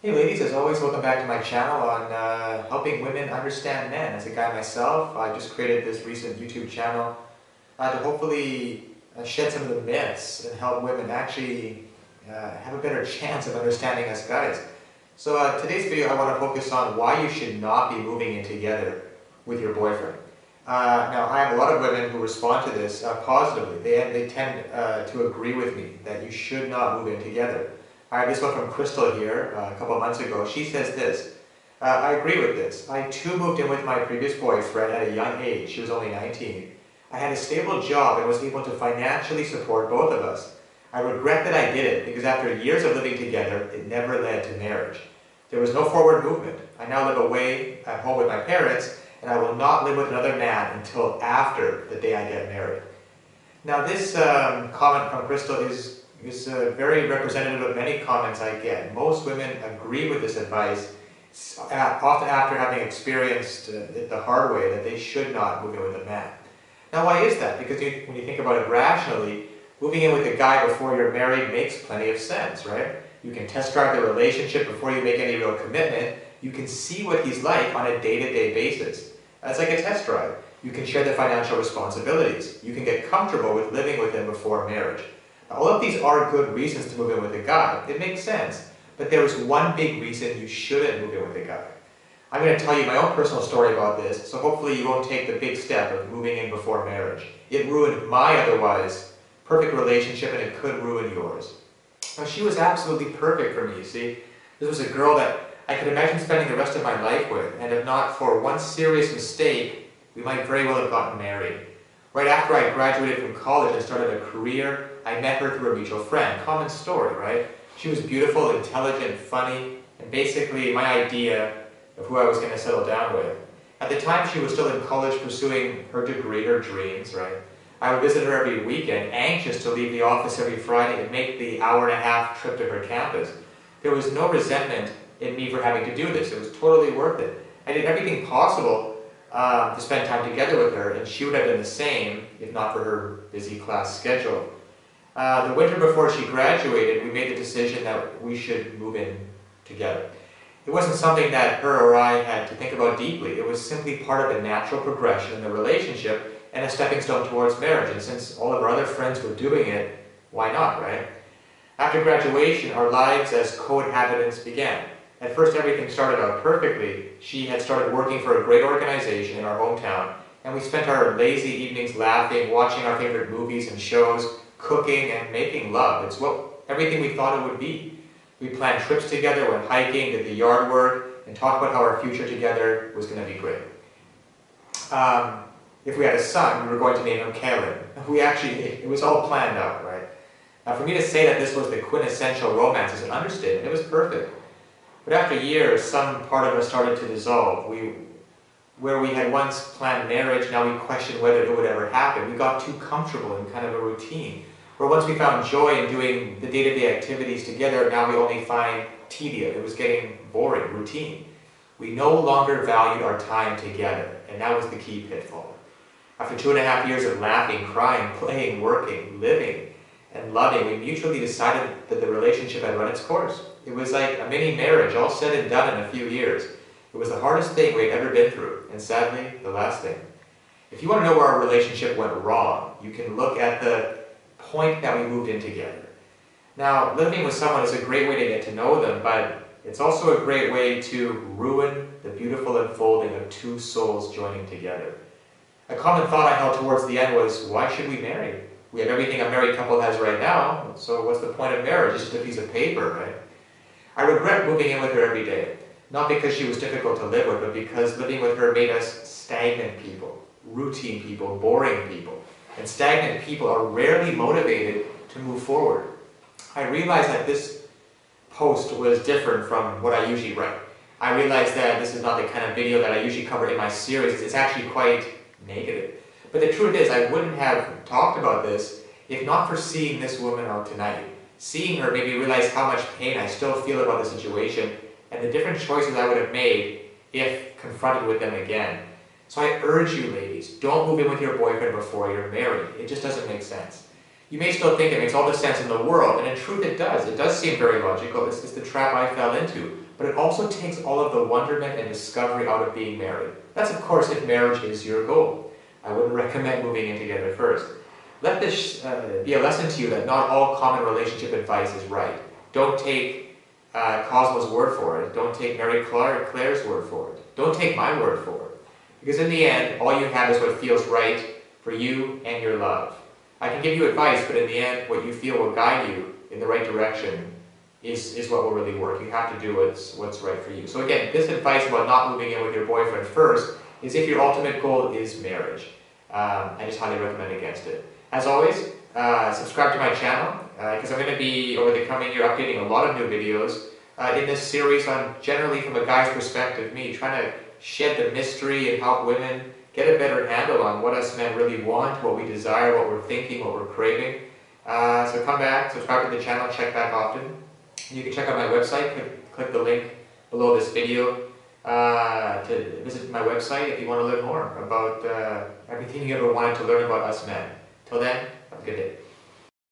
Hey ladies, as always, welcome back to my channel on helping women understand men. As a guy myself, I just created this recent YouTube channel to hopefully shed some of the myths and help women actually have a better chance of understanding us guys. So today's video I want to focus on why you should not be moving in together with your boyfriend. Now I have a lot of women who respond to this positively. They tend to agree with me that you should not move in together. I have this one from Crystal here a couple of months ago. She says this, I agree with this. I too moved in with my previous boyfriend at a young age. She was only 19. I had a stable job and was able to financially support both of us. I regret that I did it because after years of living together, it never led to marriage. There was no forward movement. I now live away at home with my parents, and I will not live with another man until after the day I get married. Now this comment from Crystal is very representative of many comments I get. Most women agree with this advice, often after having experienced it the hard way, that they should not move in with a man. Now why is that? Because when you think about it rationally, moving in with a guy before you're married makes plenty of sense, right? You can test drive the relationship before you make any real commitment. You can see what he's like on a day-to-day basis. That's like a test drive. You can share the financial responsibilities. You can get comfortable with living with him before marriage. All of these are good reasons to move in with a guy. It makes sense. But there is one big reason you shouldn't move in with a guy. I'm going to tell you my own personal story about this, so hopefully you won't take the big step of moving in before marriage. It ruined my otherwise perfect relationship, and it could ruin yours. Now, she was absolutely perfect for me, you see. This was a girl that I could imagine spending the rest of my life with, and if not for one serious mistake, we might very well have gotten married. Right after I graduated from college and started a career, I met her through a mutual friend. Common story, right? She was beautiful, intelligent, funny, and basically my idea of who I was going to settle down with. At the time, she was still in college pursuing her degree, her dreams, right? I would visit her every weekend, anxious to leave the office every Friday and make the hour-and-a-half trip to her campus. There was no resentment in me for having to do this. It was totally worth it. I did everything possible to spend time together with her, and she would have done the same if not for her busy class schedule. The winter before she graduated, we made the decision that we should move in together. It wasn't something that her or I had to think about deeply. It was simply part of a natural progression in the relationship and a stepping stone towards marriage. And since all of our other friends were doing it, why not, right? After graduation, our lives as co-inhabitants began. At first, everything started out perfectly. She had started working for a great organization in our hometown, and we spent our lazy evenings laughing, watching our favorite movies and shows, cooking and making love. It's everything we thought it would be. We planned trips together, went hiking, did the yard work, and talked about how our future together was going to be great. If we had a son, we were going to name him Kellen. It was all planned out, right? Now, for me to say that this was the quintessential romance is an understatement. It was perfect. But after years, some part of us started to dissolve. Where we had once planned marriage, now we questioned whether it would ever happen. We got too comfortable in kind of a routine. Where once we found joy in doing the day-to-day activities together, now we only find tedium. It was getting boring, routine. We no longer valued our time together, and that was the key pitfall. After 2.5 years of laughing, crying, playing, working, living, and loving, we mutually decided that the relationship had run its course. It was like a mini marriage, all said and done in a few years. It was the hardest thing we'd ever been through, and sadly, the last thing. If you want to know where our relationship went wrong, you can look at the point that we moved in together. Now, living with someone is a great way to get to know them, but it's also a great way to ruin the beautiful unfolding of two souls joining together. A common thought I held towards the end was, why should we marry? We have everything a married couple has right now, so what's the point of marriage? It's just a piece of paper, right? I regret moving in with her every day. Not because she was difficult to live with, but because living with her made us stagnant people, routine people, boring people. And stagnant people are rarely motivated to move forward. I realized that this post was different from what I usually write. I realized that this is not the kind of video that I usually cover in my series. It's actually quite negative. But the truth is, I wouldn't have talked about this if not for seeing this woman out tonight. Seeing her made me realize how much pain I still feel about the situation and the different choices I would have made if confronted with them again. So I urge you ladies, don't move in with your boyfriend before you're married. It just doesn't make sense. You may still think it makes all the sense in the world, and in truth it does. It does seem very logical. It's the trap I fell into. But it also takes all of the wonderment and discovery out of being married. That's, of course, if marriage is your goal. I wouldn't recommend moving in together first. Let this be a lesson to you that not all common relationship advice is right. Don't take Cosmo's word for it. Don't take Mary Claire's word for it. Don't take my word for it. Because in the end, all you have is what feels right for you and your love. I can give you advice, but in the end, what you feel will guide you in the right direction is what will really work. You have to do what's right for you. So again, this advice about not moving in with your boyfriend first is if your ultimate goal is marriage. I just highly recommend against it. As always, subscribe to my channel, because I'm going to be, over the coming year, updating a lot of new videos in this series on, generally from a guy's perspective, me trying to shed the mystery and help women get a better handle on what us men really want, what we desire, what we're thinking, what we're craving. So come back, subscribe to the channel, check back often. You can check out my website, click the link below this video to visit my website if you want to learn more about everything you ever wanted to learn about us men. Till then, have a good day.